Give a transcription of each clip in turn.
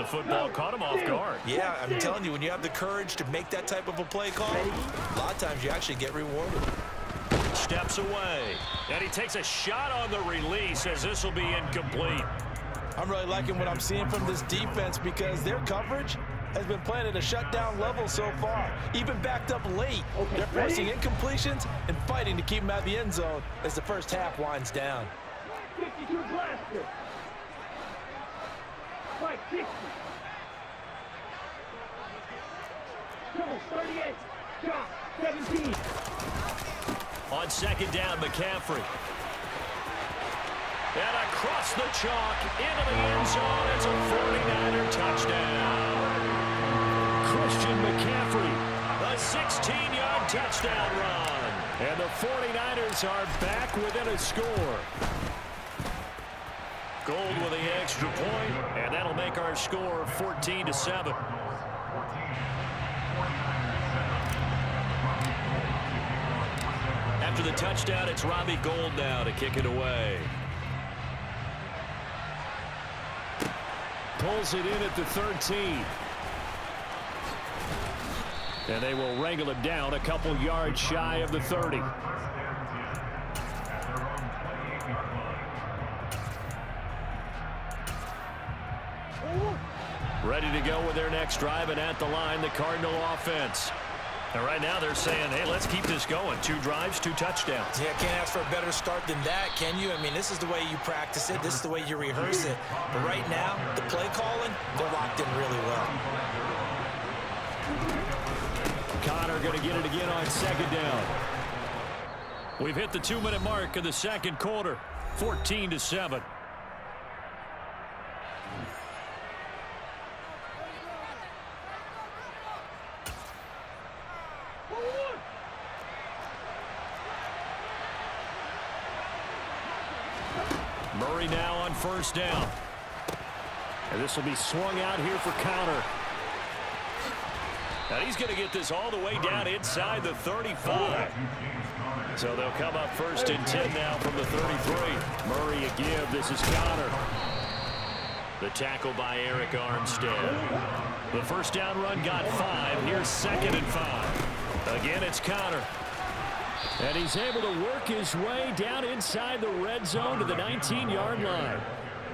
the football caught him off guard. Yeah, I'm telling you, when you have the courage to make that type of a play call, a lot of times you actually get rewarded. Steps away, and he takes a shot on the release as this will be incomplete. I'm really liking what I'm seeing from this defense because their coverage has been playing at a shutdown level so far. Even backed up late, they're forcing incompletions and fighting to keep them out of the end zone as the first half winds down. 52 blaster. Mike 60. Triple 38. Shot 17. On second down, McCaffrey. And across the chalk into the end zone. It's a 49er touchdown. Christian McCaffrey, a 16-yard touchdown run. And the 49ers are back within a score. Gold with the extra point, and that'll make our score 14-7. After the touchdown, it's Robbie Gould now to kick it away. Pulls it in at the 13. And they will wrangle him down a couple yards shy of the 30. Ready to go with their next drive, and at the line, the Cardinal offense. And right now they're saying, hey, let's keep this going. 2 drives, 2 touchdowns. Yeah, can't ask for a better start than that, can you? I mean, this is the way you practice it. This is the way you rehearse it. But right now, the play calling, they're locked in really well. Connor going to get it again on second down. We've hit the 2-minute mark of the second quarter. 14-7. Murray now on first down. And this will be swung out here for Connor. And he's going to get this all the way down inside the 35. So they'll come up first and 10 now from the 33. Murray a give. This is Connor. The tackle by Eric Armstead. The first down run got 5. Here's second and 5. Again, it's Connor. And he's able to work his way down inside the red zone to the 19-yard line.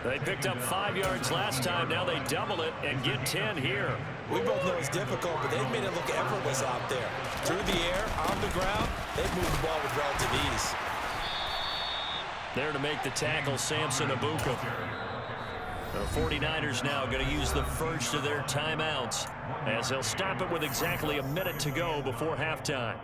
They picked up 5 yards last time. Now they double it and get 10 here. We both know it's difficult, but they've made it look effortless out there. Through the air, on the ground, they've moved the ball with relative ease. There to make the tackle, Samson Abuka. The 49ers now going to use the first of their timeouts as they'll stop it with exactly a minute to go before halftime.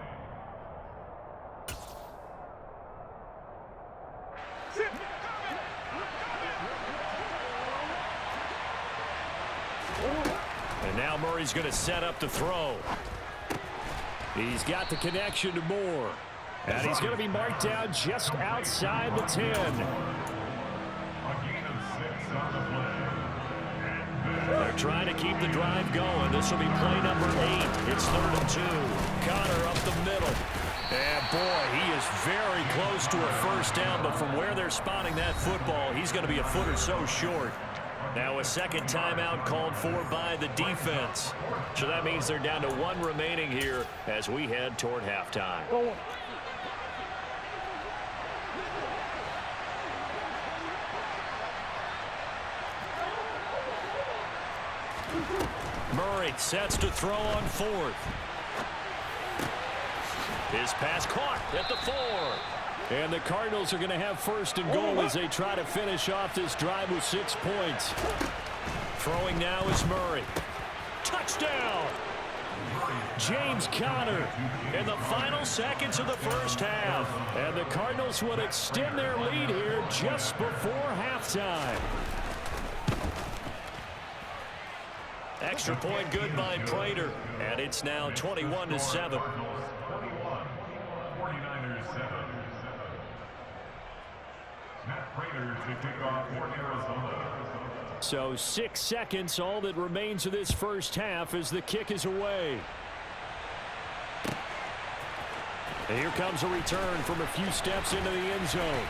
And now Murray's going to set up the throw. He's got the connection to Moore. And he's going to be marked down just outside the 10. They're trying to keep the drive going. This will be play number 8. It's 3rd and 2. Connor up the middle. And boy, he is very close to a first down, but from where they're spotting that football, he's going to be a foot or so short. Now a second timeout called for by the defense. So that means they're down to 1 remaining here as we head toward halftime. Murray sets to throw on 4th. His pass caught at the 4. And the Cardinals are going to have first and goal as they try to finish off this drive with 6 points. Throwing now is Murray. Touchdown! James Conner in the final seconds of the first half. And the Cardinals will extend their lead here just before halftime. Extra point good by Prater. And it's now 21-7. So 6 seconds, all that remains of this first half as the kick is away. And here comes a return from a few steps into the end zone.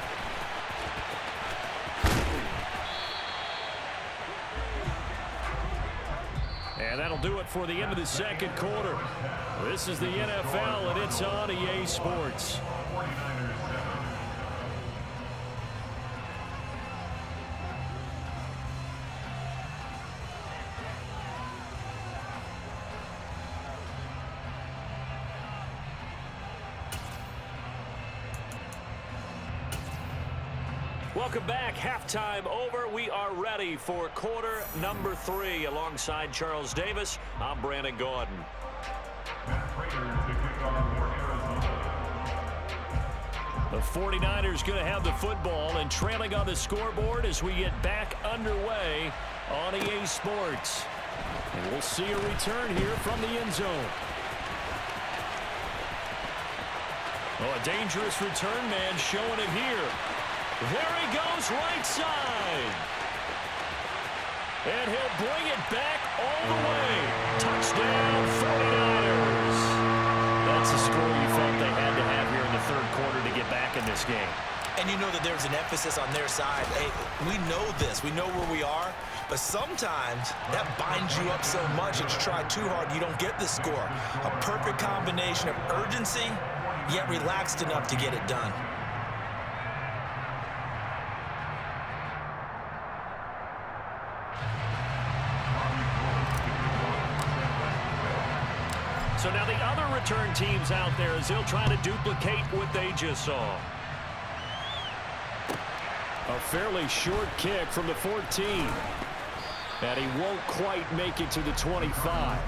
And that'll do it for the end of the second quarter. This is the NFL, and it's on EA Sports. Welcome back. Halftime over. We are ready for quarter number 3. Alongside Charles Davis, I'm Brandon Gordon. The 49ers going to have the football and trailing on the scoreboard as we get back underway on EA Sports. And we'll see a return here from the end zone. Oh, a dangerous return man showing it here. There he goes, right side. And he'll bring it back all the way. Touchdown, 49ers. That's the score you felt they had to have here in the third quarter to get back in this game. And you know that there's an emphasis on their side. Hey, we know this. We know where we are. But sometimes that binds you up so much that you try too hard and you don't get the score. A perfect combination of urgency, yet relaxed enough to get it done. So now the other return teams out there as they'll try to duplicate what they just saw. A fairly short kick from the 14. And he won't quite make it to the 25.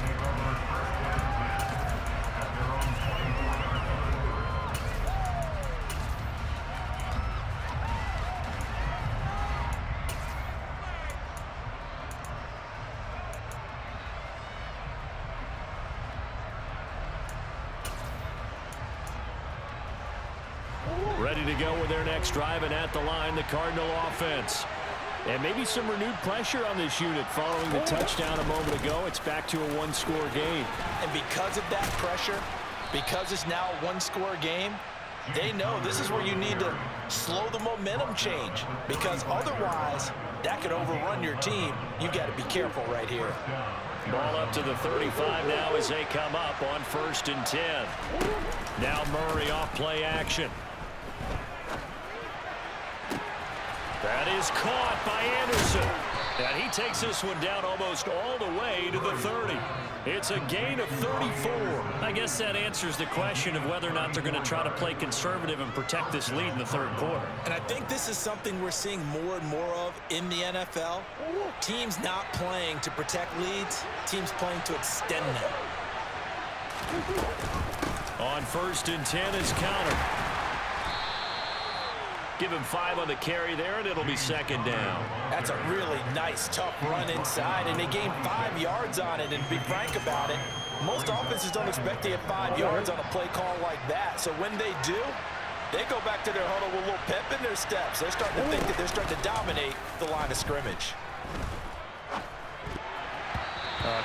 Ready to go with their next drive, and at the line, the Cardinal offense. And maybe some renewed pressure on this unit following the touchdown a moment ago. It's back to a one-score game. And because of that pressure, because it's now a one-score game, they know this is where you need to slow the momentum change, because otherwise that could overrun your team. You got to be careful right here. Ball up to the 35 now as they come up on 1st and 10. Now Murray off play action. That is caught by Anderson. And he takes this one down almost all the way to the 30. It's a gain of 34. I guess that answers the question of whether or not they're going to try to play conservative and protect this lead in the third quarter. And I think this is something we're seeing more and more of in the NFL. Teams not playing to protect leads, teams playing to extend them. On 1st and 10 is counter. Give him 5 on the carry there, and it'll be 2nd down. That's a really nice, tough run inside, and they gained 5 yards on it. And to be frank about it, most offenses don't expect to get 5 yards on a play call like that. So when they do, they go back to their huddle with a little pep in their steps. They're starting to think that they're starting to dominate the line of scrimmage.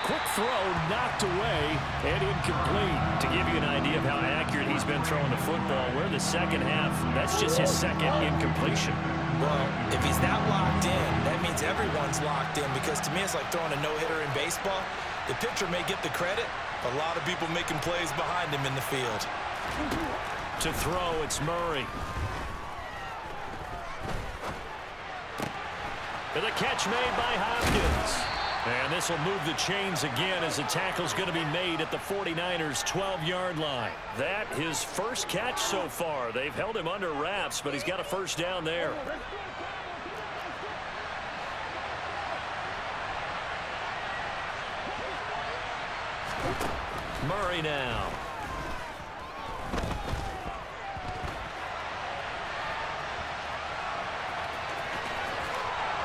Quick throw, knocked away, and incomplete. To give you an idea of how accurate he's been throwing the football, we're in the second half. That's just his 2nd incompletion. Well, if he's that locked in, that means everyone's locked in, because to me it's like throwing a no-hitter in baseball. The pitcher may get the credit, but a lot of people making plays behind him in the field. To throw, it's Murray. And the catch made by Hopkins. And this will move the chains again as the tackle's going to be made at the 49ers' 12-yard line. That his first catch so far. They've held him under wraps, but he's got a 1st down there. Murray now.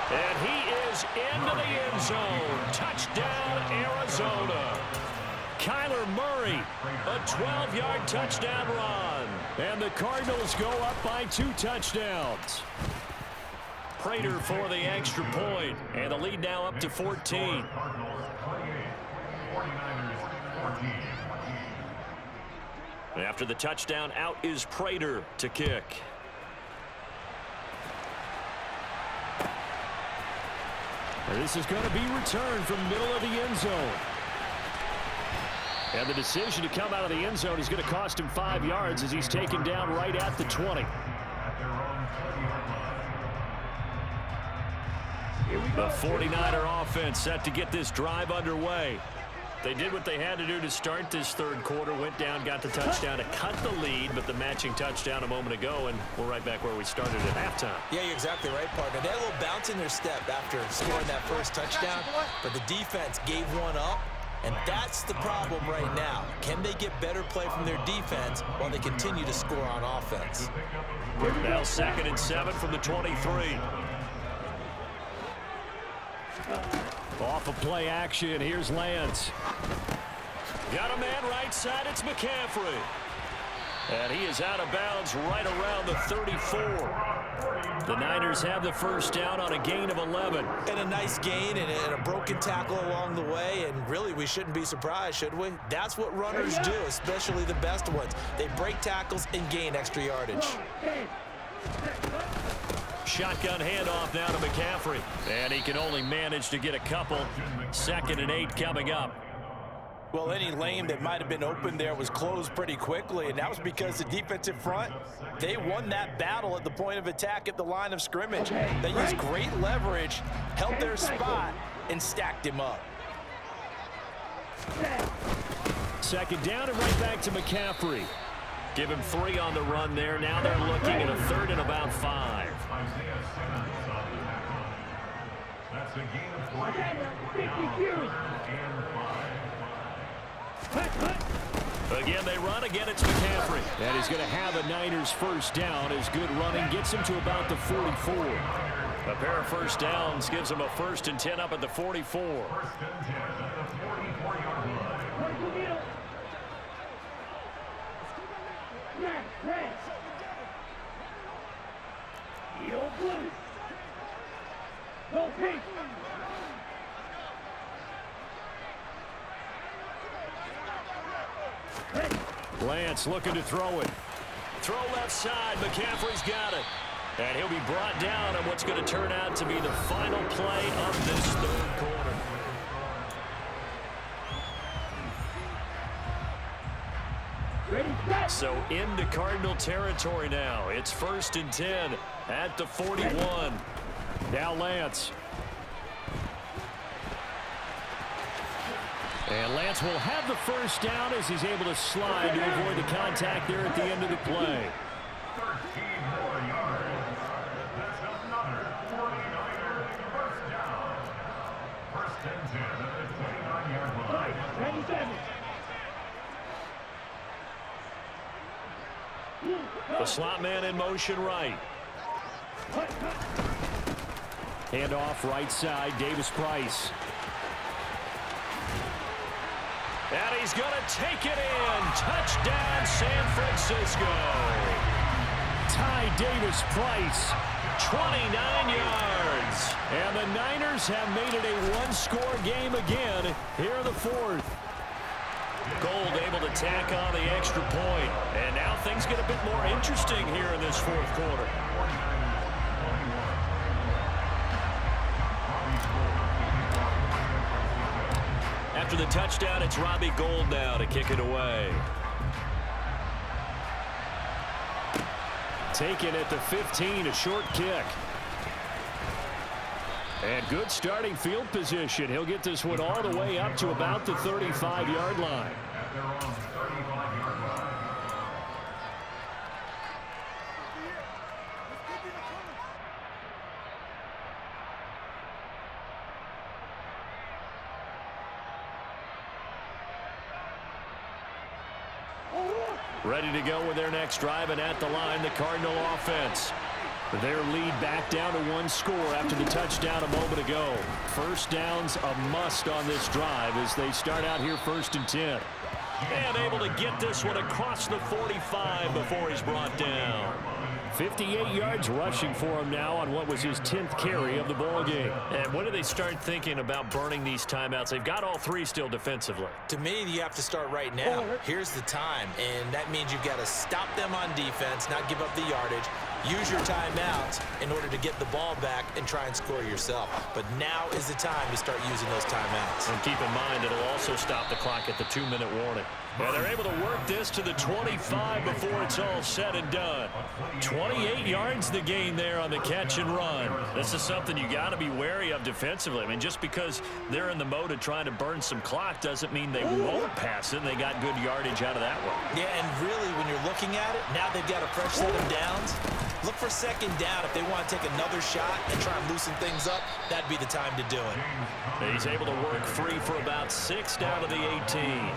And he is into the end zone. Touchdown, Arizona. Kyler Murray, a 12-yard touchdown run. And the Cardinals go up by 2 touchdowns. Prater for the extra point. And the lead now up to 14. After the touchdown, out is Prater to kick. And this is going to be returned from the middle of the end zone. And the decision to come out of the end zone is going to cost him 5 yards as he's taken down right at the 20. The 49er offense set to get this drive underway. They did what they had to do to start this third quarter, went down, got the touchdown to cut the lead, but the matching touchdown a moment ago, and we're right back where we started at halftime. Yeah, you're exactly right, partner. They had a little bounce in their step after scoring that first touchdown, but the defense gave one up, and that's the problem right now. Can they get better play from their defense while they continue to score on offense? Now 2nd and 7 from the 23. Off of play action, here's Lance. Got a man right side, it's McCaffrey. And he is out of bounds right around the 34. The Niners have the first down on a gain of 11. And a nice gain and a broken tackle along the way, and really we shouldn't be surprised, should we? That's what runners do, especially the best ones. They break tackles and gain extra yardage. Shotgun handoff now to McCaffrey. And he can only manage to get a couple. 2nd and 8 coming up. Well, any lane that might have been open there was closed pretty quickly, and that was because the defensive front, they won that battle at the point of attack at the line of scrimmage. They used great leverage, held their spot, and stacked him up. 2nd down and right back to McCaffrey. Give him 3 on the run there. Now they're looking at a 3rd and about 5. That's a gain of 52. Again, they run. Again, it's McCaffrey. And he's going to have a Niners first down. His good running gets him to about the 44. A pair of first downs gives him a 1st and 10 up at the 44. Lance looking to throw it. Throw left side. McCaffrey's got it. And he'll be brought down on what's going to turn out to be the final play of this third quarter. So into Cardinal territory now. It's 1st and 10 at the 41. Now Lance. And Lance will have the first down as he's able to slide to avoid the contact there at the end of the play. 13 more yards. That's another 49er first down. 1st and 10 at the 29-yard line. 27. The slot man in motion right. Handoff right side, Davis Price. And he's going to take it in. Touchdown, San Francisco. Ty Davis Price, 29 yards. And the Niners have made it a one-score game again here in the 4th. Gold able to tack on the extra point. And now things get a bit more interesting here in this 4th quarter. After the touchdown, it's Robbie Gould now to kick it away. Taken at the 15, a short kick. And good starting field position. He'll get this one all the way up to about the 35-yard line. Ready to go with their next drive, and at the line, the Cardinal offense. Their lead back down to 1 score after the touchdown a moment ago. First down's a must on this drive as they start out here 1st and 10. And able to get this one across the 45 before he's brought down. 58 yards rushing for him now on what was his 10th carry of the ball game. And when do they start thinking about burning these timeouts? They've got all 3 still defensively. To me, you have to start right now. Here's the time, and that means you've got to stop them on defense, not give up the yardage. use your timeouts in order to get the ball back and try and score yourself. But now is the time to start using those timeouts. And keep in mind, it'll also stop the clock at the 2-minute warning. And they're able to work this to the 25 before it's all said and done. 28 yards the gain there on the catch and run. This is something you got to be wary of defensively. I mean, just because they're in the mode of trying to burn some clock doesn't mean they won't pass it. They got good yardage out of that one. Yeah, and really, when you're looking at it, now they've got a fresh set of downs. Look for second down if they want to take another shot and try and loosen things up. That'd be the time to do it. He's able to work free for about 6 down to the 18.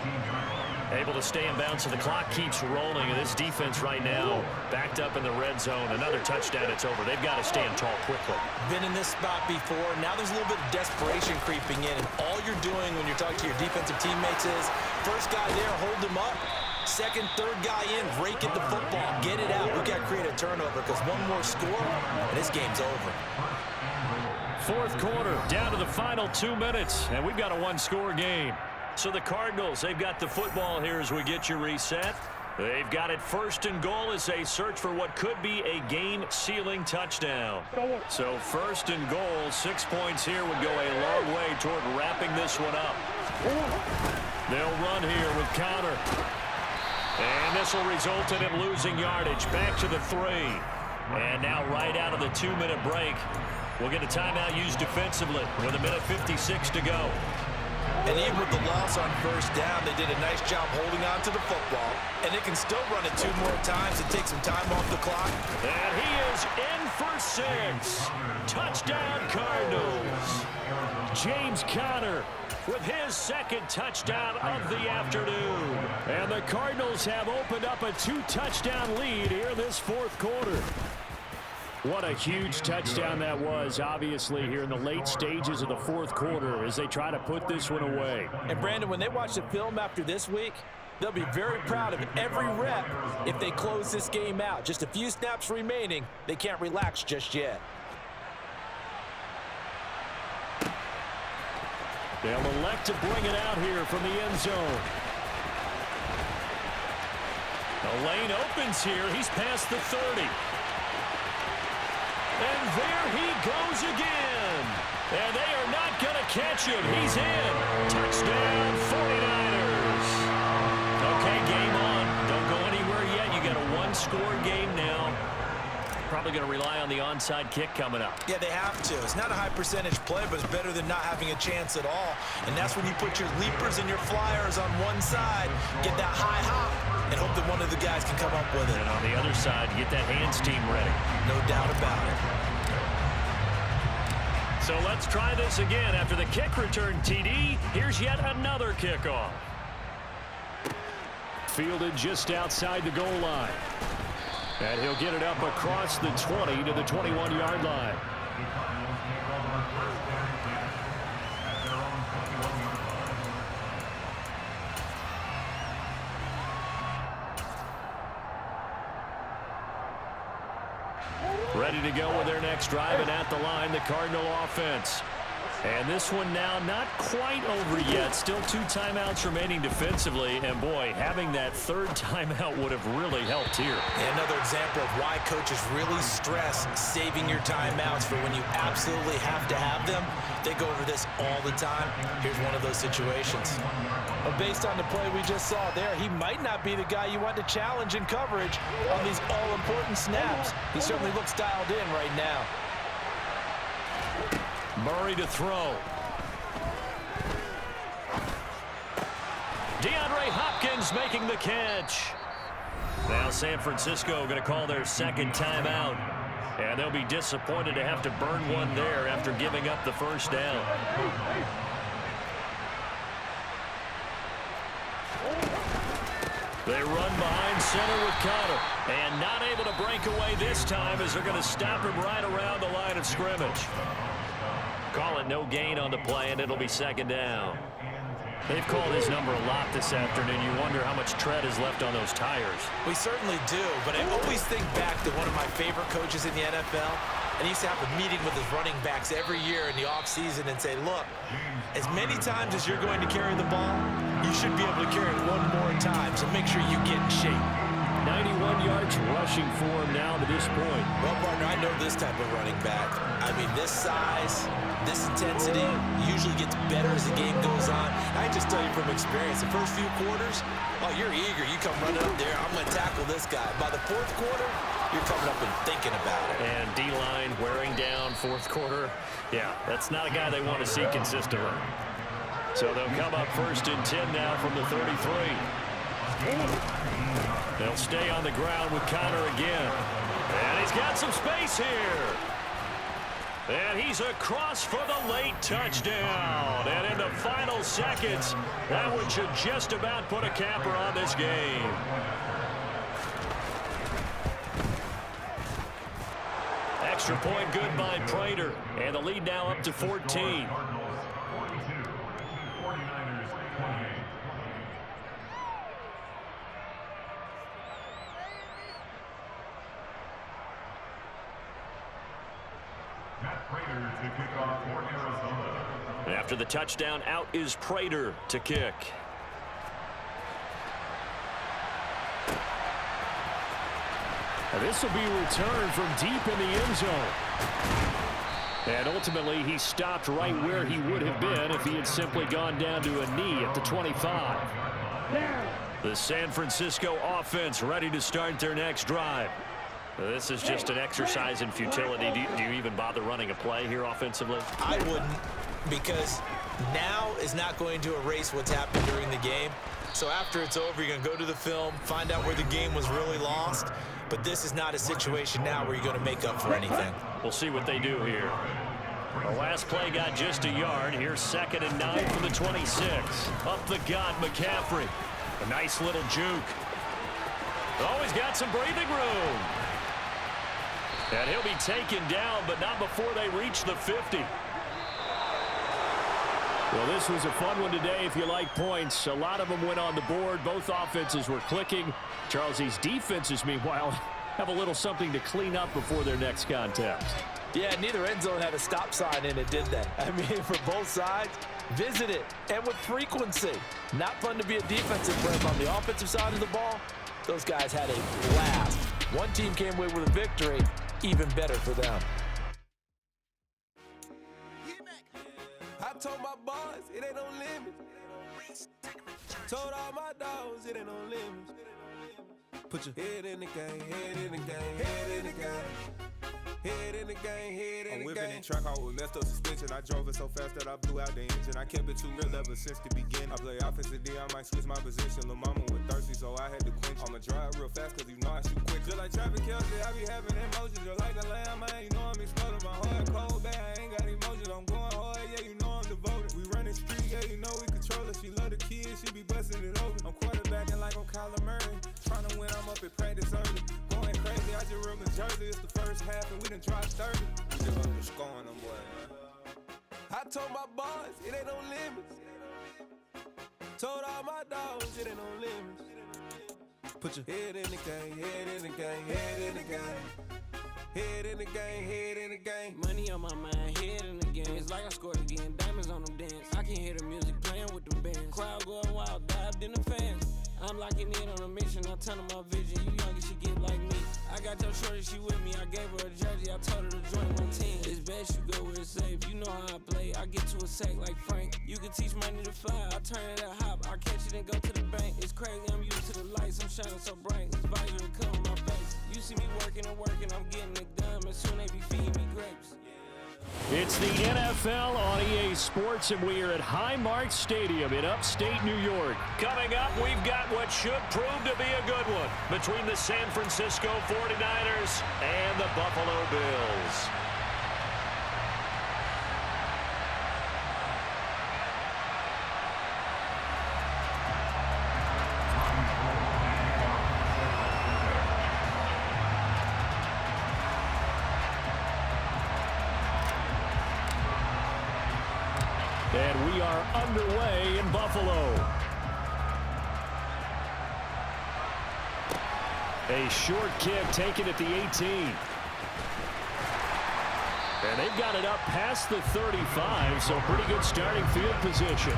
Able to stay in bounds, so the clock keeps rolling. And this defense right now backed up in the red zone. Another touchdown, it's over. They've got to stand tall quickly. Been in this spot before. Now there's a little bit of desperation creeping in. And all you're doing when you're talking to your defensive teammates is, first guy there, hold him up. Second, third guy in, rake at the football. Get it out. We got to create a turnover because one more score, and this game's over. Fourth quarter, down to the final 2 minutes, and we've got a one-score game. So the Cardinals, they've got the football here as we get you reset. They've got it first and goal as they search for what could be a game-sealing touchdown. So first and goal, 6 points here would go a long way toward wrapping this one up. They'll run here with Connor. And this will result in him losing yardage. Back to the 3. And now right out of the 2-minute break, we'll get a timeout used defensively with 1:56 to go. And even with the loss on first down, they did a nice job holding on to the football. And they can still run it 2 more times and take some time off the clock. And he is in for 6. Touchdown, Cardinals. James Conner with his second touchdown of the afternoon. And the Cardinals have opened up a 2-touchdown lead here this fourth quarter. What a huge touchdown that was, obviously, here in the late stages of the fourth quarter as they try to put this one away. And, Brandon, when they watch the film after this week, they'll be very proud of every rep if they close this game out. Just a few snaps remaining. They can't relax just yet. They'll elect to bring it out here from the end zone. The lane opens here. He's past the 30. And there he goes again. And they are not going to catch him. He's in. Touchdown, 49ers. Okay, game on. Don't go anywhere yet. You got a one-score game now. Probably going to rely on the onside kick coming up. Yeah, they have to. It's not a high-percentage play, but it's better than not having a chance at all. And that's when you put your leapers and your flyers on one side, get that high hop, and hope that one of the guys can come up with it. And on the other side, get that hands team ready. No doubt about it. So let's try this again. After the kick return TD, here's yet another kickoff. Fielded just outside the goal line. And he'll get it up across the 20 to the 21-yard line. Ready to go with their next drive, and at the line, the Cardinal offense. And this one now not quite over yet. Still 2 timeouts remaining defensively. And, boy, having that third timeout would have really helped here. And another example of why coaches really stress saving your timeouts for when you absolutely have to have them. They go over this all the time. Here's one of those situations. But based on the play we just saw there, he might not be the guy you want to challenge in coverage on these all-important snaps. He certainly looks dialed in right now. Murray to throw. DeAndre Hopkins making the catch. Now San Francisco going to call their second timeout. And they'll be disappointed to have to burn one there after giving up the first down. They run behind center with Connor. And not able to break away this time as they're going to stop him right around the line of scrimmage. Call it no gain on the play, and it'll be second down. They've called his number a lot this afternoon. You wonder how much tread is left on those tires. We certainly do, but I always think back to one of my favorite coaches in the NFL, and he used to have a meeting with his running backs every year in the offseason and say, look, as many times as you're going to carry the ball, you should be able to carry it one more time, so make sure you get in shape. 91 yards rushing for him now to this point. Well, partner, I know this type of running back. I mean, this size, this intensity usually gets better as the game goes on. I can just tell you from experience, the first few quarters, oh, you're eager. You come running up there, I'm going to tackle this guy. By the fourth quarter, you're coming up and thinking about it. And D-line wearing down fourth quarter. Yeah, that's not a guy they want to see consistently. So they'll come up 1st and 10 now from the 33. They'll stay on the ground with Connor again. And he's got some space here. And he's across for the late touchdown. And in the final seconds, that one should just about put a capper on this game. Extra point good by Prater. And the lead now up to 14. After the touchdown, out is Prater to kick. This will be returned from deep in the end zone. And ultimately, he stopped right where he would have been if he had simply gone down to a knee at the 25. The San Francisco offense ready to start their next drive. This is just an exercise in futility. Do you even bother running a play here offensively? I wouldn't, because now is not going to erase what's happened during the game. So after it's over, you're going to go to the film, find out where the game was really lost. But this is not a situation now where you're going to make up for anything. We'll see what they do here. The last play got just a yard. Here's 2nd and 9 from the 26. Up the gut, McCaffrey. A nice little juke. Always got some breathing room. And he'll be taken down, but not before they reach the 50. Well, this was a fun one today if you like points. A lot of them went on the board. Both offenses were clicking. Charles, these defenses, meanwhile, have a little something to clean up before their next contest. Yeah, neither end zone had a stop sign in it, did they? I mean, for both sides, visit it, and with frequency. Not fun to be a defensive player, but on the offensive side of the ball, those guys had a blast. One team came away with a victory, even better for them. I told my boys, it ain't no limit. Told all my dogs, it ain't no limit. Put your head in the game, head in the game, head in the game. Head in the game, head in the game. I'm whipping in track, I was messed up suspension. I drove it so fast that I blew out the engine. I kept it too real ever since the beginning. I play offensive D, I might switch my position. Lil' mama was thirsty, so I had to quench. I'ma drive real fast, cause you know I shoot quick. Just like traffic Kelsey, I be having emotions. Just like the lamb, man, you know I'm exploding. My heart cold, bad, I ain't got emotions. I'm going hard, yeah, you know I'm devoted. We running street, yeah, you know we control it. She love the kids, she be busting it open. I'm quarterbacking like I'm Kyler Murray. Trying to win, I'm up at practice early. Going crazy, I just real Jersey. It's the first half and we done dropped 30. We just up to scoring them, boy, man. I told my boys, it ain't no limits. Told all my dogs, it ain't no limits. Put your head in the game, head in the game, head in the game. Head in the game, head in the game. Money on my mind, head in the game. It's like I scored again, diamonds on them dance. I can hear the music playing with them bands. Crowd going wild, dived in the fans. I'm locking in on a mission, I tell her my vision. You young and she get like me. I got your shorty, she with me. I gave her a jersey, I told her to join my team. It's best you go where it's safe. You know how I play. I get to a sack like Frank. You can teach money to fly. I turn it at hop. I catch it and go to the bank. It's crazy, I'm used to the lights. I'm shining so bright. It's visor to come on my face. You see me working and working, I'm getting it done. And soon they be feeding me grapes. It's the NFL on EA Sports, and we are at Highmark Stadium in upstate New York. Coming up, we've got what should prove to be a good one between the San Francisco 49ers and the Buffalo Bills. And we are underway in Buffalo. A short kick taken at the 18. And they've got it up past the 35, so pretty good starting field position.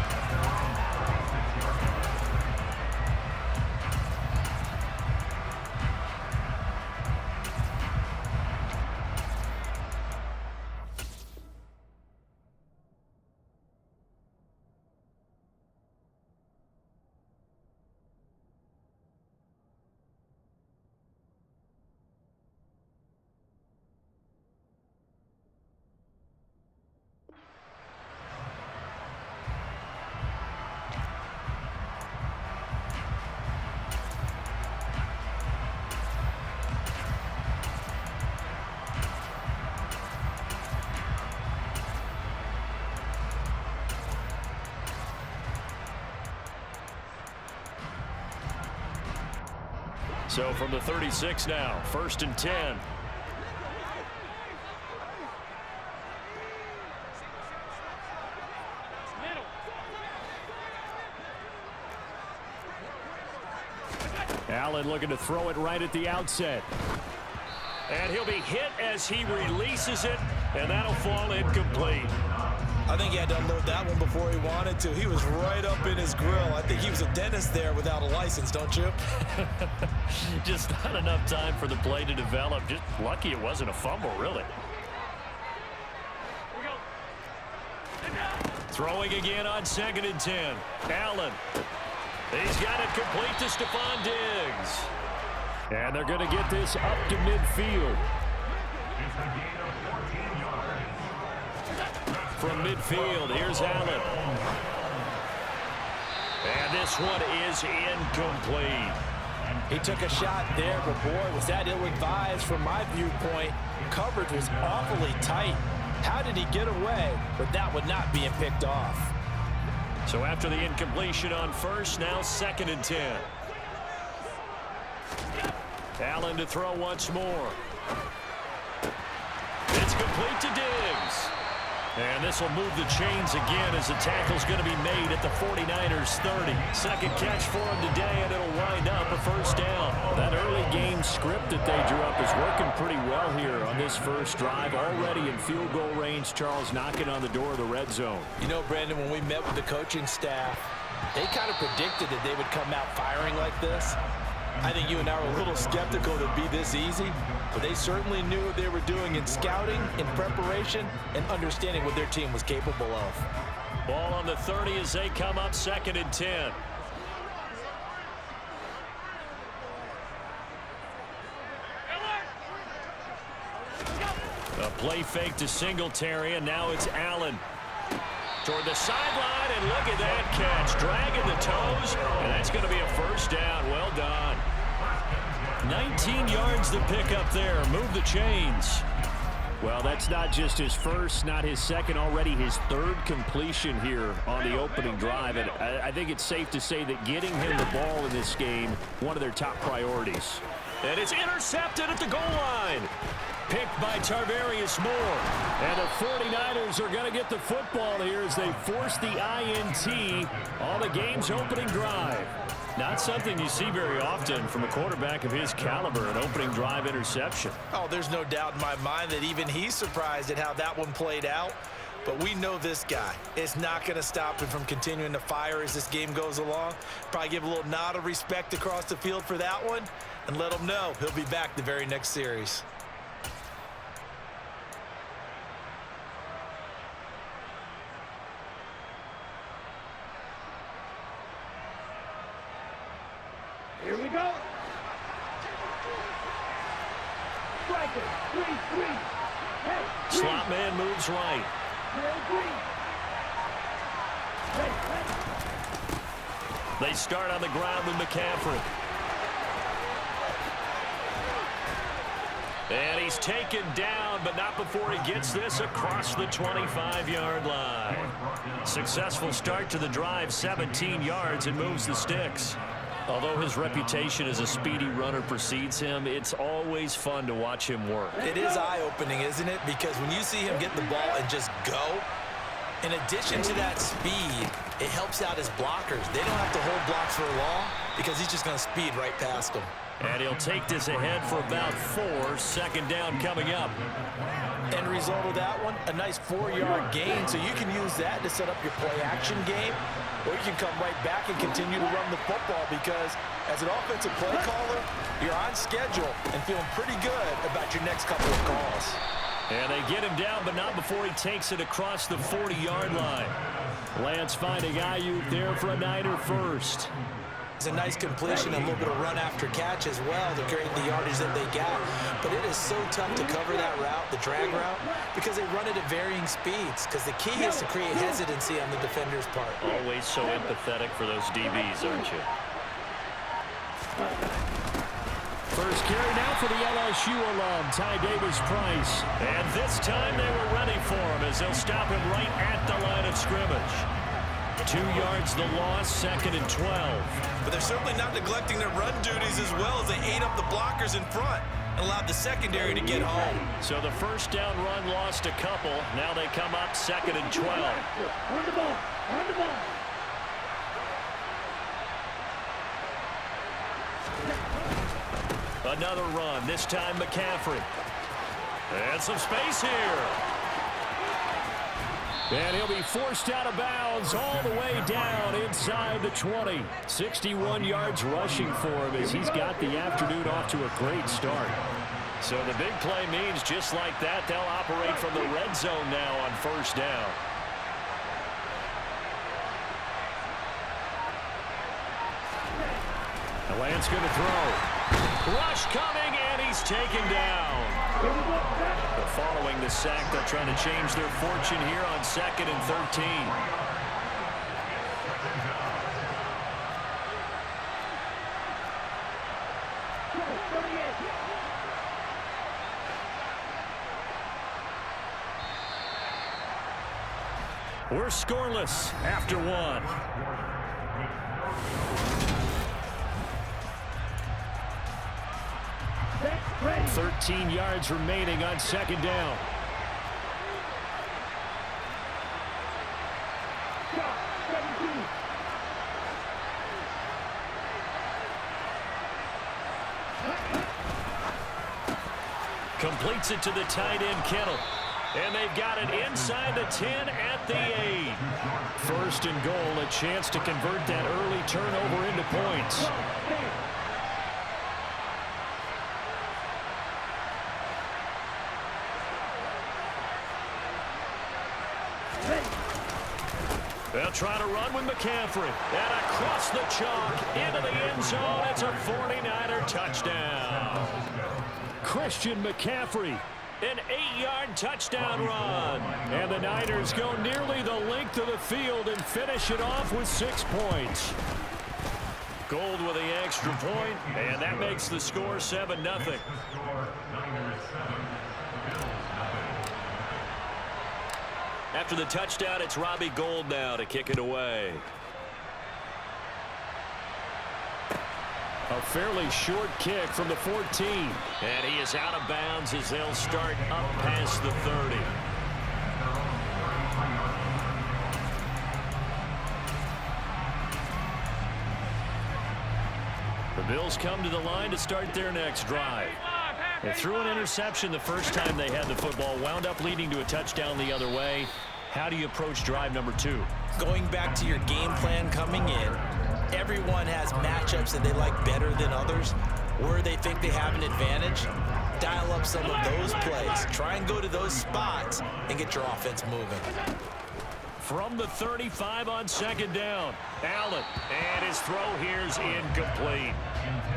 So from the 36 now, 1st and 10. Allen looking to throw it right at the outset. And he'll be hit as he releases it, and that'll fall incomplete. I think he had to unload that one before he wanted to. He was right up in his grill. I think he was a dentist there without a license, don't you? Just not enough time for the play to develop. Just lucky it wasn't a fumble, really. Throwing again on 2nd and 10. Allen. He's got it complete to Stephon Diggs. And they're going to get this up to midfield. From midfield, here's Allen. And this one is incomplete. He took a shot there, but boy, was that ill-advised from my viewpoint. Coverage was awfully tight. How did he get away with that one not being picked off? So after the incompletion on 1st, now 2nd and 10. Allen to throw once more. It's complete to Diggs. And this will move the chains again as the tackle's going to be made at the 49ers 30. Second catch for him today, and it'll wind up a 1st down. That early game script that they drew up is working pretty well here on this first drive. Already in field goal range, Charles knocking on the door of the red zone. You know, Brandon, when we met with the coaching staff, they kind of predicted that they would come out firing like this. I think you and I were a little skeptical that it'd be this easy, but they certainly knew what they were doing in scouting, in preparation, and understanding what their team was capable of. Ball on the 30 as they come up 2nd and 10. A play fake to Singletary, and now it's Allen. Toward the sideline, and look at that catch. Dragging the toes, and that's going to be a 1st down. Well done. 19 yards to pick up there. Move the chains. Well, that's not just his first, not his second, already his 3rd completion here on the opening drive. And I think it's safe to say that getting him the ball in this game, one of their top priorities. And it's intercepted at the goal line. Picked by Tarvarius Moore. And the 49ers are going to get the football here as they force the INT on the game's opening drive. Not something you see very often from a quarterback of his caliber, an opening drive interception. Oh, there's no doubt in my mind that even he's surprised at how that one played out. But we know this guy is not going to stop him from continuing to fire as this game goes along. Probably give a little nod of respect across the field for that one and let him know he'll be back the very next series. Here we go. Striker, 3-3. Hey, Slot man moves right. They start on the ground with McCaffrey. And he's taken down, but not before he gets this across the 25-yard line. Successful start to the drive, 17 yards, and moves the sticks. Although his reputation as a speedy runner precedes him, it's always fun to watch him work. It is eye-opening, isn't it? Because when you see him get the ball and just go, in addition to that speed, it helps out his blockers. They don't have to hold blocks for long because he's just going to speed right past them. And he'll take this ahead for about 4. 2nd down coming up. End result of that one, a nice 4-yard gain, so you can use that to set up your play-action game, or you can come right back and continue to run the football because as an offensive play caller, you're on schedule and feeling pretty good about your next couple of calls. And they get him down, but not before he takes it across the 40-yard line. Lance finding Ayuk there for a Niner first. It's a nice completion, a little bit of run after catch as well to create the yardage that they got. But it is so tough to cover that route, the drag route, because they run it at varying speeds. Because the key is to create hesitancy on the defender's part. Always so empathetic for those DBs, aren't you? First carry now for the LSU alum, Ty Davis-Price. And this time they were ready for him as they'll stop him right at the line of scrimmage. 2 yards the loss, 2nd and 12. But they're certainly not neglecting their run duties as well as they ate up the blockers in front and allowed the secondary to get home. So the first down run lost a couple. Now they come up 2nd and 12. Run the ball. Run the ball. Another run, this time McCaffrey. And some space here. And he'll be forced out of bounds all the way down inside the 20. 61 yards rushing for him as he's got the afternoon off to a great start. So the big play means just like that, they'll operate from the red zone now on first down. The Lance going to throw. Rush coming, and he's taken down. But following the sack, they're trying to change their fortune here on 2nd and 13. We're scoreless after one. 13 yards remaining on 2nd down. Completes it to the tight end, Kittle. And they've got it inside the 10 at the 8. 1st and goal, a chance to convert that early turnover into points. They'll try to run with McCaffrey. And across the chalk into the end zone. It's a 49er touchdown. Christian McCaffrey, an 8-yard touchdown run. And the Niners go nearly the length of the field and finish it off with 6 points. Gold with the extra point, and that makes the score 7-0. After the touchdown, it's Robbie Gould now to kick it away. A fairly short kick from the 14. And he is out of bounds as they'll start up past the 30. The Bills come to the line to start their next drive. They threw an interception the first time they had the football, wound up leading to a touchdown the other way. How do you approach drive number 2? Going back to your game plan coming in, everyone has matchups that they like better than others, where they think they have an advantage. Dial up some of those plays. Try and go to those spots and get your offense moving. From the 35 on 2nd down, Allen, and his throw here's incomplete.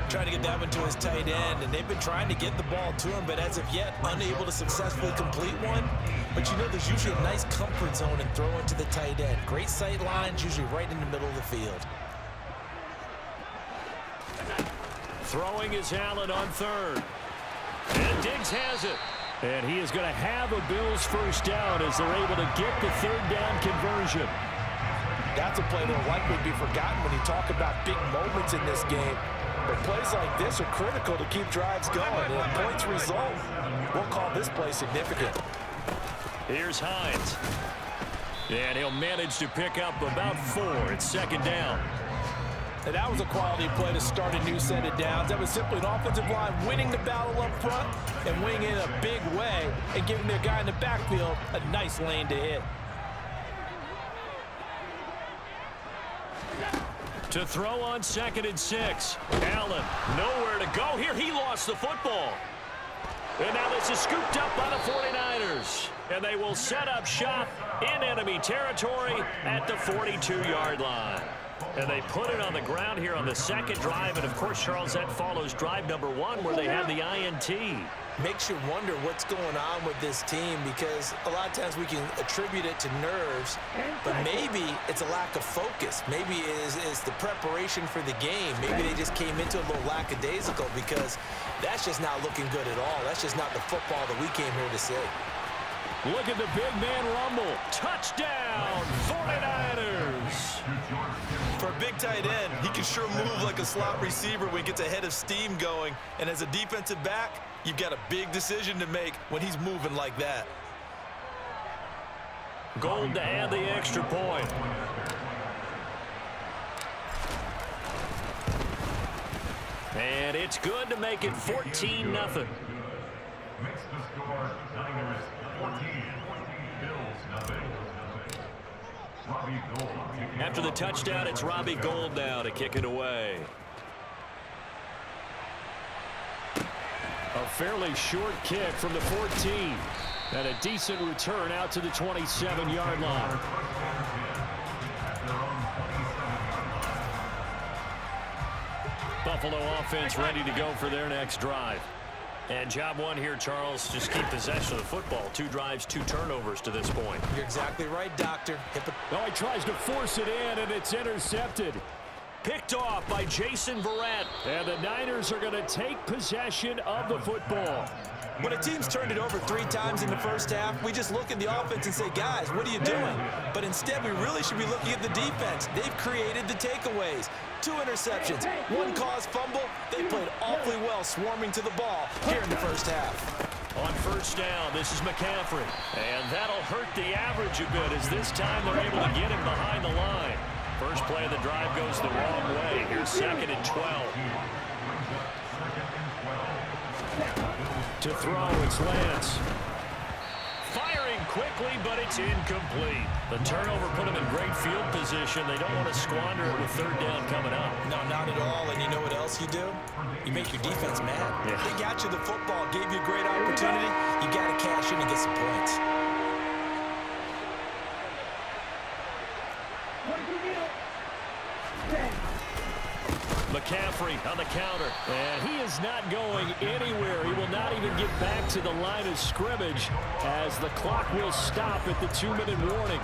Trying to get that one to his tight end, and they've been trying to get the ball to him, but as of yet, unable to successfully complete one. But you know there's usually a nice comfort zone in throwing to the tight end. Great sight lines, usually right in the middle of the field. Throwing is Allen on 3rd. And Diggs has it. And he is going to have a Bills first down as they're able to get the 3rd down conversion. That's a play that will likely be forgotten when you talk about big moments in this game. But plays like this are critical to keep drives going. And if points result, we'll call this play significant. Here's Hines. And he'll manage to pick up about 4. It's 2nd down. And that was a quality play to start a new set of downs. That was simply an offensive line winning the battle up front and winning in a big way and giving their guy in the backfield a nice lane to hit. To throw on 2nd and 6. Allen, nowhere to go here. He lost the football. And now this is scooped up by the 49ers. And they will set up shop in enemy territory at the 42-yard line. And they put it on the ground here on the 2nd drive. And, of course, Charles, that follows drive number 1 where they had the INT. Makes you wonder what's going on with this team because a lot of times we can attribute it to nerves, but maybe it's a lack of focus. Maybe it's the preparation for the game. Maybe they just came into a little lackadaisical because that's just not looking good at all. That's just not the football that we came here to see. Look at the big man rumble. Touchdown, 49ers. For a big tight end, he can sure move like a slot receiver when he gets a head of steam going. And as a defensive back, you've got a big decision to make when he's moving like that. Gold to add the extra point. And it's good to make it 14-0. Makes the score Niners 14, Bills nothing. Robbie Gould. After the touchdown, it's Robbie Gould now to kick it away. A fairly short kick from the 14. And a decent return out to the 27-yard line. Buffalo offense ready to go for their next drive. And job one here, Charles, just keep possession of the football. 2 drives, 2 turnovers to this point. You're exactly right, Doctor. Oh, he tries to force it in, and it's intercepted. Picked off by Jason Verrett. And the Niners are going to take possession of the football. When a team's turned it over 3 times in the first half, we just look at the offense and say, guys, what are you doing? But instead, we really should be looking at the defense. They've created the takeaways. 2 interceptions, 1 caused fumble. They played awfully well swarming to the ball here in the first half. On first down, this is McCaffrey. And that'll hurt the average a bit as this time they're able to get him behind the line. First play of the drive goes the wrong way. Here's 2nd and 12. To throw, it's Lance. Firing quickly, but it's incomplete. The turnover put them in great field position. They don't want to squander it with 3rd down coming up. No, not at all. And you know what else you do? You make your defense mad. Yeah. They got you the football, gave you a great opportunity. You got to cash in and get some points. McCaffrey on the counter, and he is not going anywhere. He will not even get back to the line of scrimmage as the clock will stop at the 2-minute warning.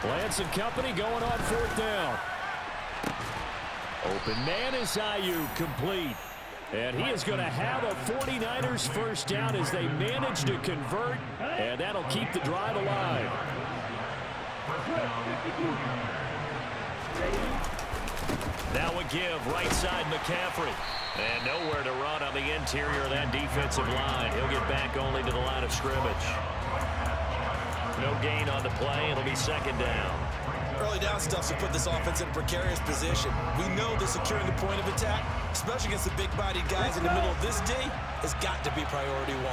Lance and company going on 4th down. Open man is Ayuk, complete. And he is going to have a 49ers first down as they manage to convert, and that'll keep the drive alive. Now a give, right side McCaffrey. And nowhere to run on the interior of that defensive line. He'll get back only to the line of scrimmage. No gain on the play. It'll be 2nd down. Early down stuff to put this offense in a precarious position. We know that securing the point of attack, especially against the big-bodied guys in the middle of this D, has got to be priority 1.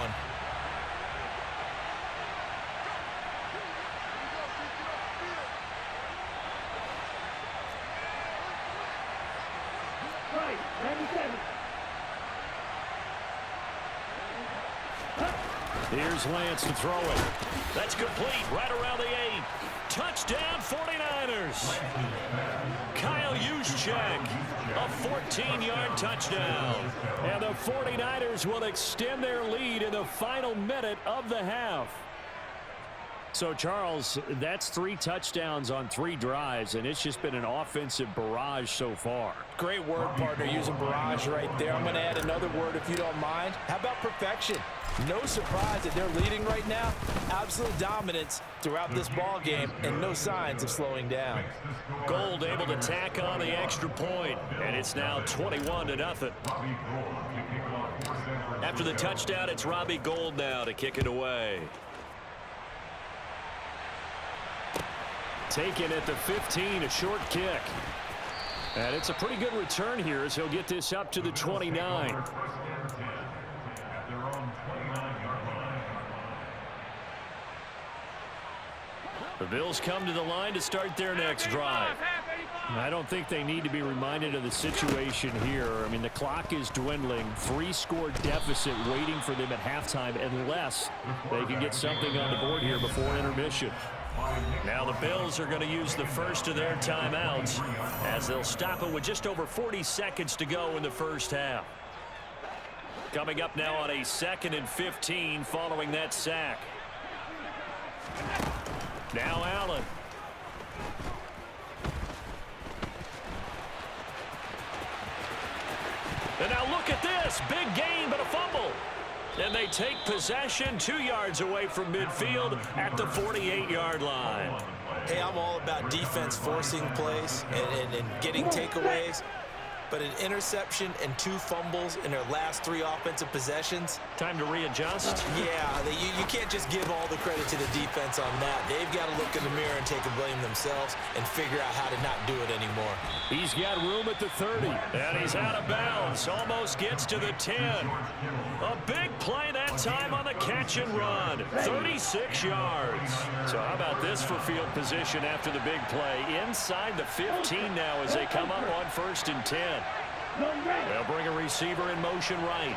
Here's Lance to throw it. That's complete right around the 8. Touchdown 49ers. Kyle Juszczyk, a 14-yard touchdown. And the 49ers will extend their lead in the final minute of the half. So, Charles, that's 3 touchdowns on 3 drives, and it's just been an offensive barrage so far. Great word, partner, using barrage right there. I'm going to add another word if you don't mind. How about perfection? No surprise that they're leading right now. Absolute dominance throughout this ball game and no signs of slowing down. Gould able to tack on the extra point, and it's now 21-0. After the touchdown, it's Robbie Gould now to kick it away. Taken at the 15, a short kick. And it's a pretty good return here as he'll get this up to the 29. The Bills come to the line to start their next drive. I don't think they need to be reminded of the situation here. I mean, the clock is dwindling. 3-score deficit waiting for them at halftime unless they can get something on the board here before intermission. Now the Bills are going to use the first of their timeouts as they'll stop it with just over 40 seconds to go in the first half. Coming up now on a 2nd and 15 following that sack. Now Allen. And now look at this. Big gain, but a fumble. And they take possession 2 yards away from midfield at the 48-yard line. Hey, I'm all about defense forcing plays and getting takeaways. But an interception and 2 fumbles in their last 3 offensive possessions. Time to readjust. Yeah, you can't just give all the credit to the defense on that. They've got to look in the mirror and take a blame themselves and figure out how to not do it anymore. He's got room at the 30, and he's out of bounds. Almost gets to the 10. A big play that time on the catch and run. 36 yards. So how about this for field position after the big play? Inside the 15 now as they come up on 1st and 10. They'll bring a receiver in motion right.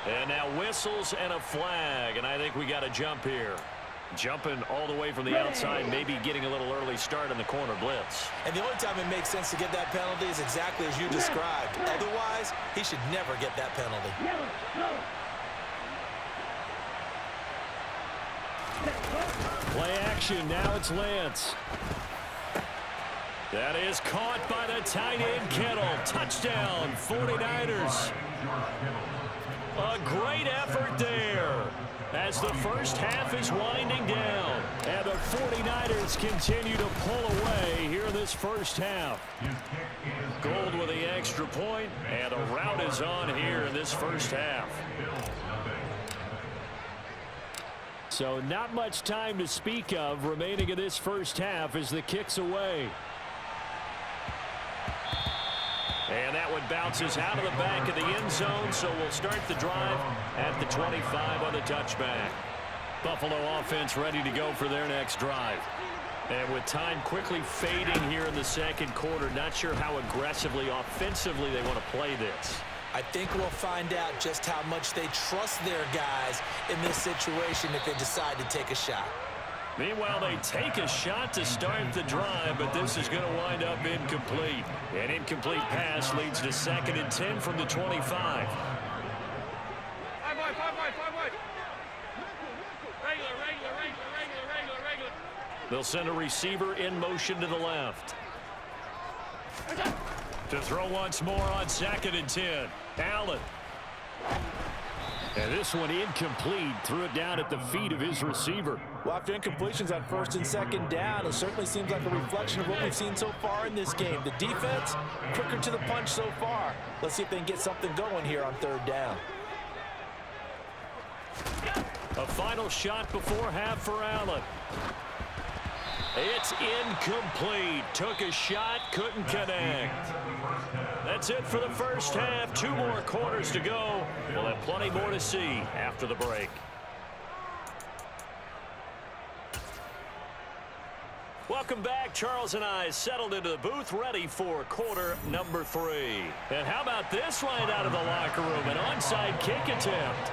And now whistles and a flag, and I think we got a jump here. Jumping all the way from the outside, maybe getting a little early start in the corner blitz. And the only time it makes sense to get that penalty is exactly as you described. Otherwise, he should never get that penalty. Play action, now it's Lance. That is caught by the tight end Kittle. Touchdown, 49ers. A great effort there as the first half is winding down. And the 49ers continue to pull away here in this first half. Gold with the extra point, and the route is on here in this first half. So not much time to speak of remaining in this first half as the kick's away. And that one bounces out of the back of the end zone, so we'll start the drive at the 25 on the touchback. Buffalo offense ready to go for their next drive. And with time quickly fading here in the second quarter, not sure how aggressively, offensively they want to play this. I think we'll find out just how much they trust their guys in this situation if they decide to take a shot. Meanwhile, they take a shot to start the drive, but this is going to wind up incomplete. An incomplete pass leads to 2nd and 10 from the 25. They'll send a receiver in motion to the left. To throw once more on 2nd and 10. Allen. And this one incomplete. Threw it down at the feet of his receiver. Well, after incompletions on 1st and 2nd down, it certainly seems like a reflection of what we've seen so far in this game. The defense, quicker to the punch so far. Let's see if they can get something going here on 3rd down. A final shot before half for Allen. It's incomplete. Took a shot, couldn't connect. That's it for the first half. 2 more quarters to go. We'll have plenty more to see after the break. Welcome back. Charles and I settled into the booth, ready for quarter number 3. And how about this right out of the locker room? An onside kick attempt.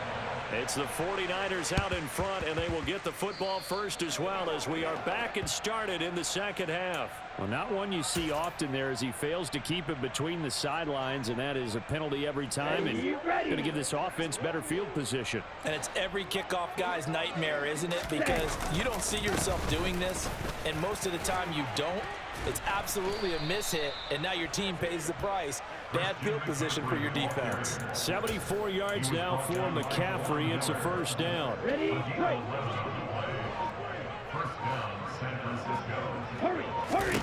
It's the 49ers out in front, and they will get the football first as well as we are back and started in the second half. Well, not one you see often there as he fails to keep it between the sidelines, and that is a penalty every time, and going to give this offense better field position. And it's every kickoff guy's nightmare, isn't it? Because you don't see yourself doing this, and most of the time you don't. It's absolutely a mishit, and now your team pays the price. Bad field position for your defense. 74 yards now for McCaffrey. It's a first down. Ready, right. First down, San Francisco. Hurry.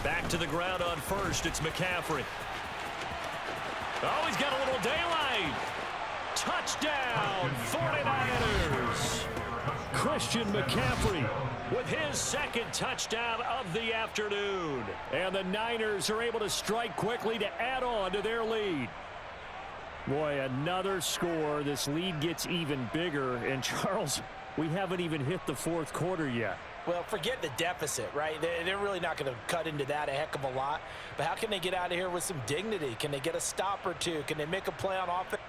Back to the ground on first. It's McCaffrey. Oh, he's got a little daylight. Touchdown, 49ers. Christian McCaffrey with his 2nd touchdown of the afternoon. And the Niners are able to strike quickly to add on to their lead. Boy, another score. This lead gets even bigger. And, Charles, we haven't even hit the 4th quarter yet. Well, forget the deficit, right? They're really not going to cut into that a heck of a lot. But how can they get out of here with some dignity? Can they get a stop or two? Can they make a play on offense?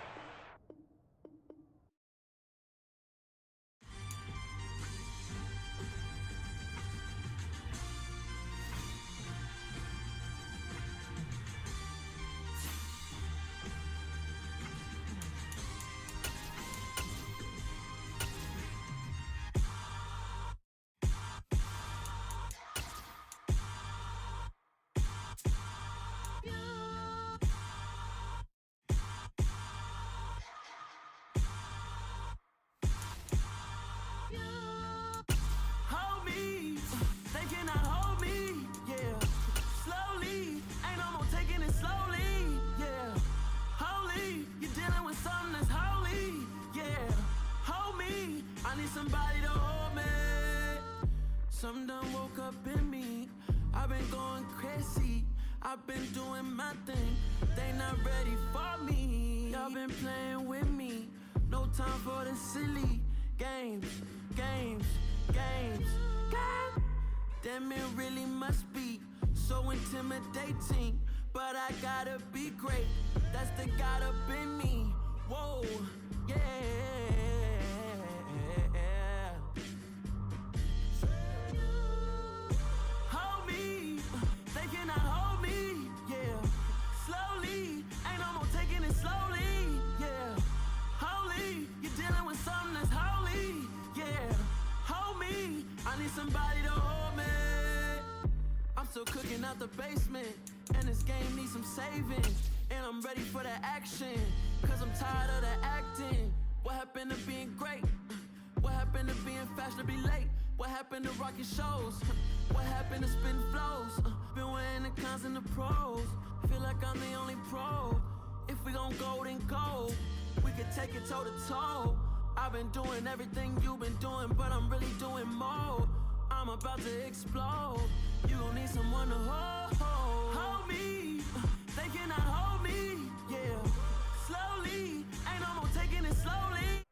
somebody to hold me. Some done woke up in me. I've been going crazy. I've been doing my thing. They not ready for me. Y'all been playing with me. No time for the silly games. Damn, it really must be so intimidating. But I gotta be great. That's the God up in me. Whoa, yeah. Hold me, they cannot hold me, yeah. Slowly, ain't no more taking it slowly, yeah. Holy, you're dealing with something that's holy, yeah. Hold me, I need somebody to hold me. I'm still cooking out the basement, and this game needs some saving. And I'm ready for the action, cause I'm tired of the acting. What happened to being great? What happened to being fashionably late? What happened to rocking shows? What happened to spitting flows? Been weighing the cons and the pros. Feel like I'm the only pro. If we gon' go, then go. We could take it toe to toe. I've been doing everything you've been doing, but I'm really doing more. I'm about to explode. You gon' need someone to hold me. They cannot hold me, yeah. Slowly, ain't no more taking it slowly.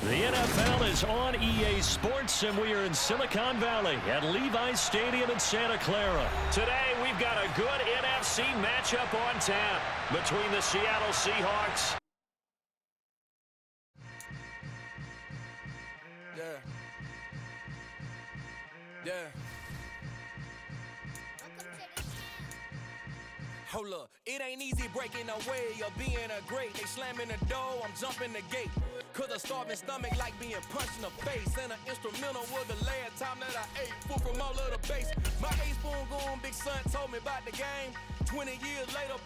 The NFL is on EA Sports, and we are in Silicon Valley at Levi's Stadium in Santa Clara. Today, we've got a good NFC matchup on tap between the Seattle Seahawks. Yeah. Hold up, it ain't easy breaking away or being a great. They slamming the door, I'm jumping the gate. Cause a starving stomach like being punched in the face. And an instrumental was the last time that I ate. Food from all of the base. My A-spoon goon, big son told me about the game. 20 years later,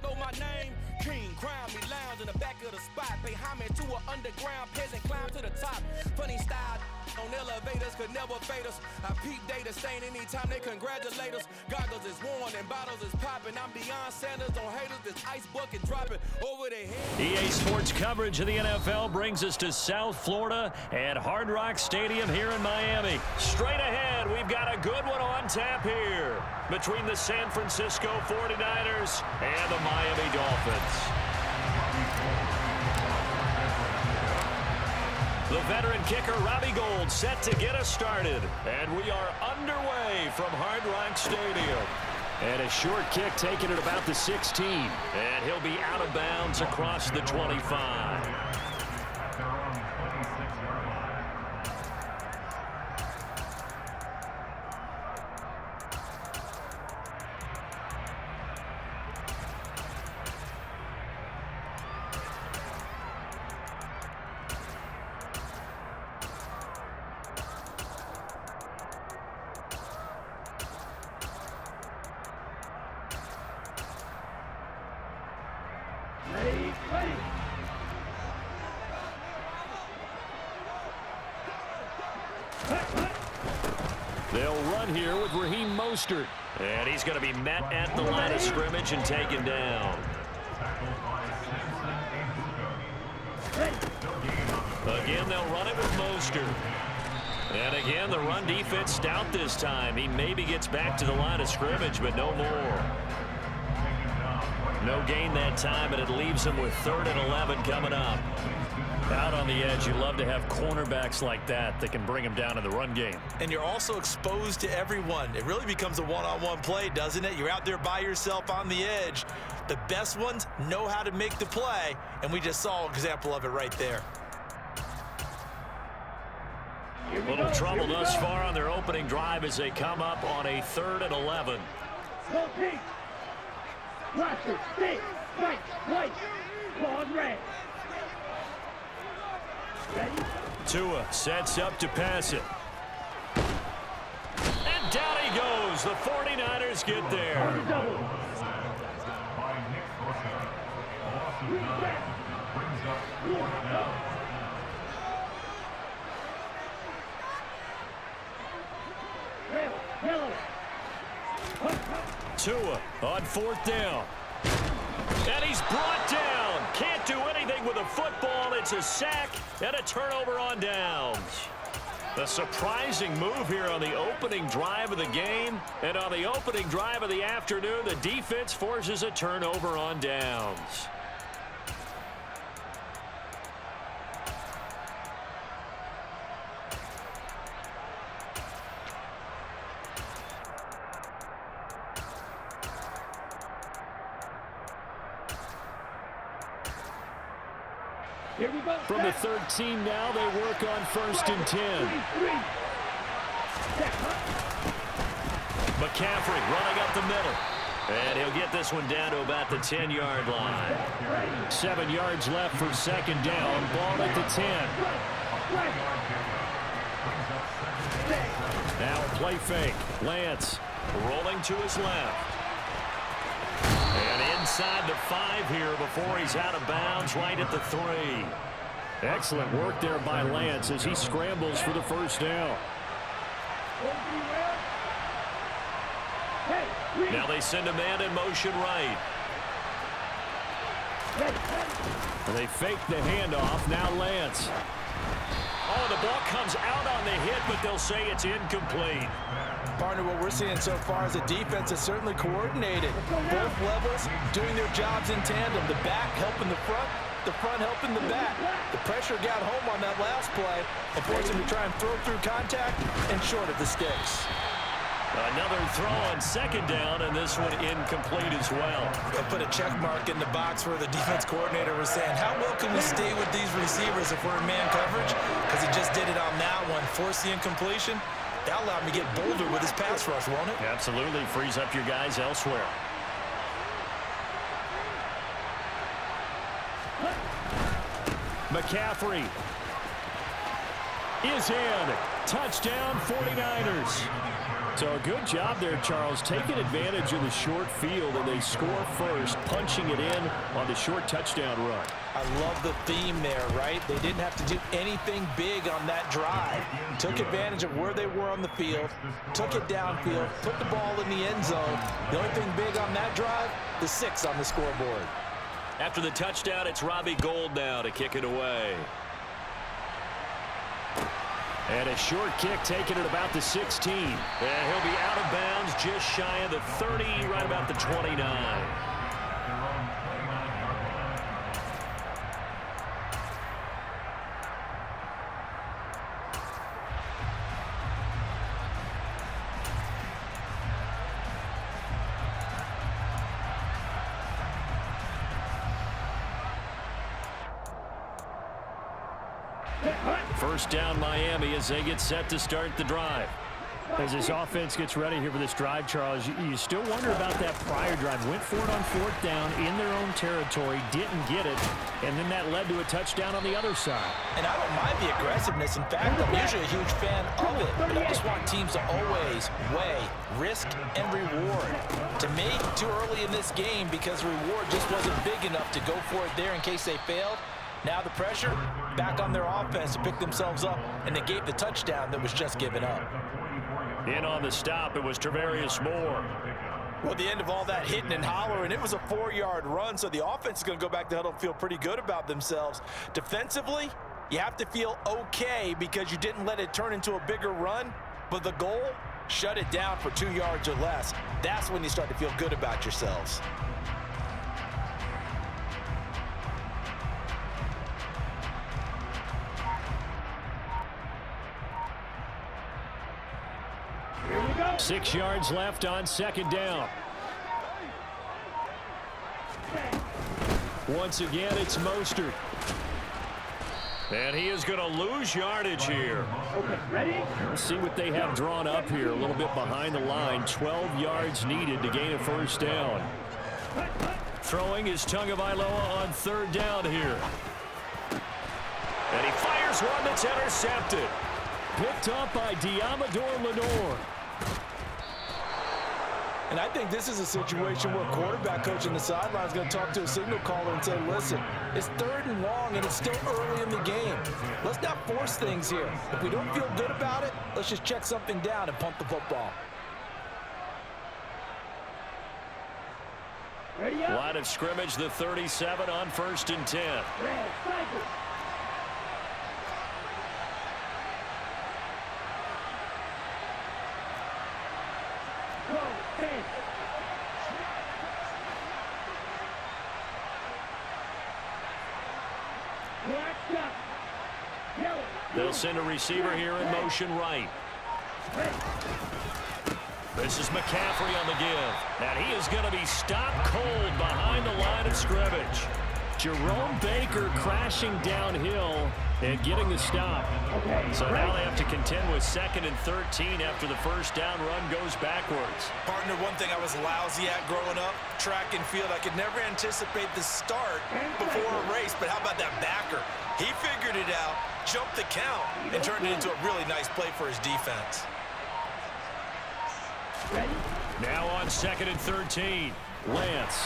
know my name. King, crown me, lounge in the back of the spot. Pay homage to an underground peasant, climb to the top. Funny style on elevators could never fade us. I peep data stain anytime they congratulate us. Goggles is worn and bottles is popping. I'm Deion Sanders on haters. This ice bucket dropping over their head. EA Sports coverage of the NFL brings us to South Florida at Hard Rock Stadium here in Miami. Straight ahead, we've got a good one on tap here between the San Francisco 49ers and the Miami Dolphins. The veteran kicker, Robbie Gould, set to get us started. And we are underway from Hard Rock Stadium. And a short kick taken at about the 16. And he'll be out of bounds across the 25. They'll run here with Raheem Mostert. And he's going to be met at the line of scrimmage and taken down. Again, they'll run it with Mostert. And again, the run defense stout this time. He maybe gets back to the line of scrimmage, but no more. No gain that time, and it leaves him with 3rd and 11 coming up. Out on the edge, you love to have cornerbacks like that can bring him down in the run game. And you're also exposed to everyone. It really becomes a one-on-one play, doesn't it? You're out there by yourself on the edge. The best ones know how to make the play, and we just saw an example of it right there. A little trouble thus far on their opening drive as they come up on a 3rd and 11. Roster, stay, right, white, ball red. Ready? Tua sets up to pass it. And down he goes. The 49ers get there. Tua on 4th down. And he's brought down. Can't can't do anything with a football. It's a sack and a turnover on downs. A surprising move here on the opening drive of the game. And on the opening drive of the afternoon, the defense forces a turnover on downs. Here we go. From the 13 now, they work on 1st and 10. McCaffrey running up the middle. And he'll get this one down to about the 10-yard line. 7 yards left for 2nd down. Ball at the 10. Now a play fake. Lance rolling to his left. And inside the 5 here before he's out of bounds right at the 3. Excellent work there by Lance as he scrambles for the 1st down. Now they send a man in motion right. And they fake the handoff. Now Lance. Oh, the ball comes out on the hit, but they'll say it's incomplete. Partner, what we're seeing so far is the defense is certainly coordinated. Both levels doing their jobs in tandem. The back helping the front helping the back. The pressure got home on that last play and forced him to try and throw through contact and short of the sticks. Another throw on 2nd down, and this one incomplete as well. They'll put a check mark in the box where the defense coordinator was saying, how well can we stay with these receivers if we're in man coverage? Because he just did it on that one, forced the incompletion. That'll allow him to get bolder with his pass rush, won't it? Absolutely. Frees up your guys elsewhere. McCaffrey is in. Touchdown, 49ers. So a good job there, Charles, taking advantage of the short field, and they score first, punching it in on the short touchdown run. I love the theme there, right? They didn't have to do anything big on that drive. Took advantage of where they were on the field, took it downfield, put the ball in the end zone. The only thing big on that drive, the 6 on the scoreboard. After the touchdown, it's Robbie Gould now to kick it away. And a short kick taken at about the 16. And he'll be out of bounds just shy of the 30, right about the 29. First down Miami as they get set to start the drive. As this offense gets ready here for this drive, Charles, you still wonder about that prior drive. Went for it on 4th down in their own territory, didn't get it, and then that led to a touchdown on the other side. And I don't mind the aggressiveness. In fact, I'm usually a huge fan of it, but I just want teams to always weigh risk and reward. To me, too early in this game because the reward just wasn't big enough to go for it there in case they failed. Now the pressure back on their offense to pick themselves up, and they gave the touchdown that was just given up. In on the stop, it was Travarius Moore. Well, at the end of all that hitting and hollering, it was a 4-yard run, so the offense is going to go back to huddle and feel pretty good about themselves. Defensively, you have to feel okay because you didn't let it turn into a bigger run, but the goal, shut it down for 2 yards or less. That's when you start to feel good about yourselves. Here we go. 6 yards left on 2nd down. Once again, it's Mostert. And he is going to lose yardage here. Okay, ready? Let's see what they have drawn up here. A little bit behind the line. 12 yards needed to gain a 1st down. Throwing is Tagovailoa on 3rd down here. And he fires one that's intercepted. Picked up by Diamador Lenore. And I think this is a situation where quarterback coach in the sideline is going to talk to a signal caller and say, listen, it's 3rd and long and it's still early in the game. Let's not force things here. If we don't feel good about it, let's just check something down and punt the football. Ready up. Line of scrimmage, the 37 on 1st and 10. Red, cycle. Go, 10. Black up. Yellow. They'll send a receiver here in motion right. Ready. This is McCaffrey on the give. And he is going to be stopped cold behind the line of scrimmage. Jerome Baker crashing downhill and getting the stop. So now they have to contend with 2nd and 13 after the first down run goes backwards. Partner, one thing I was lousy at growing up, track and field. I could never anticipate the start before a race, but how about that backer? He figured it out, jumped the count, and turned it into a really nice play for his defense. Now on 2nd and 13, Lance.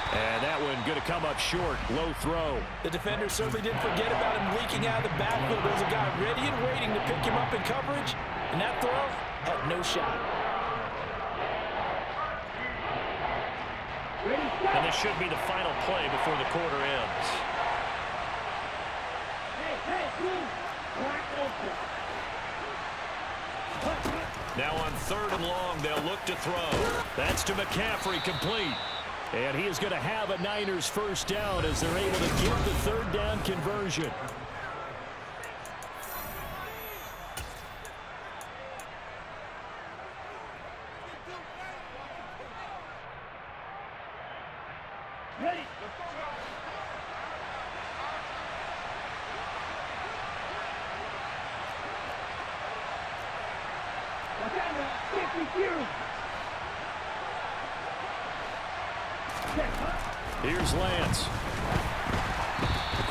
And that one going to come up short. Low throw. The defender certainly didn't forget about him leaking out of the backfield. There's a guy ready and waiting to pick him up in coverage, and that throw had no shot. And this should be the final play before the quarter ends. Now on 3rd and long, they'll look to throw. That's to McCaffrey, complete. And he is going to have a Niners first down as they're able to get the 3rd down conversion. Ready. Here's Lance.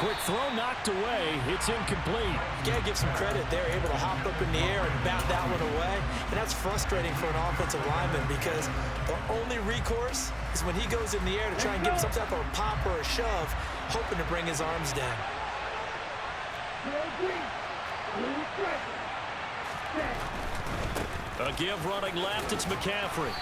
Quick throw knocked away. It's incomplete. You gotta give some credit. They're able to hop up in the air and bat that one away. And that's frustrating for an offensive lineman because the only recourse is when he goes in the air to try and get some type of a pop or a shove, hoping to bring his arms down. A give running left. It's McCaffrey.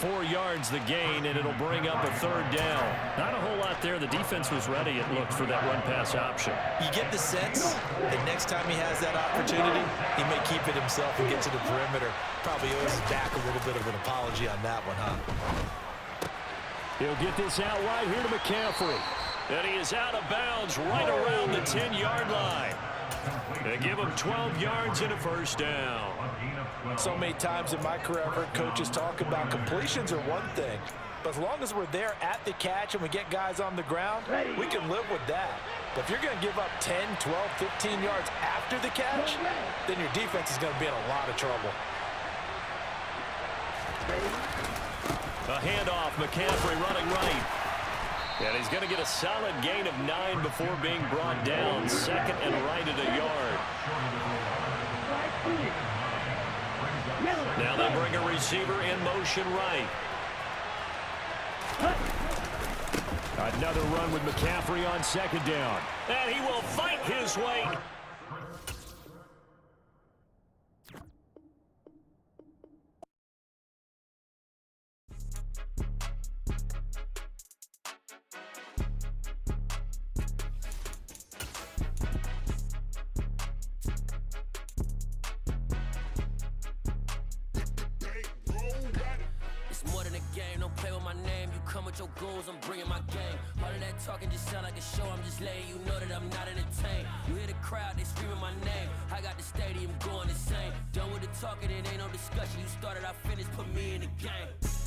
4 yards the gain, and it'll bring up a 3rd down. Not a whole lot there. The defense was ready, it looked, for that run-pass option. You get the sense that next time he has that opportunity, he may keep it himself and get to the perimeter. Probably owes his back a little bit of an apology on that one, huh? He'll get this out wide here to McCaffrey. And he is out of bounds right around the 10-yard line. They give him 12 yards and a first down. So many times in my career, I've heard coaches talk about completions are one thing, but as long as we're there at the catch and we get guys on the ground, we can live with that. But if you're going to give up 10, 12, 15 yards after the catch, then your defense is going to be in a lot of trouble. A handoff, McCaffrey running right. And he's going to get a solid gain of 9 before being brought down. 2nd and right at a yard. Now they bring a receiver in motion right. Another run with McCaffrey on 2nd down. And he will fight his way. Your goals, I'm bringing my game. All of that talking just sound like a show. I'm just letting you know that I'm not entertained. You hear the crowd, they screaming my name. I got the stadium going insane. Done with the talking, it ain't no discussion. You started, I finished, put me in the game.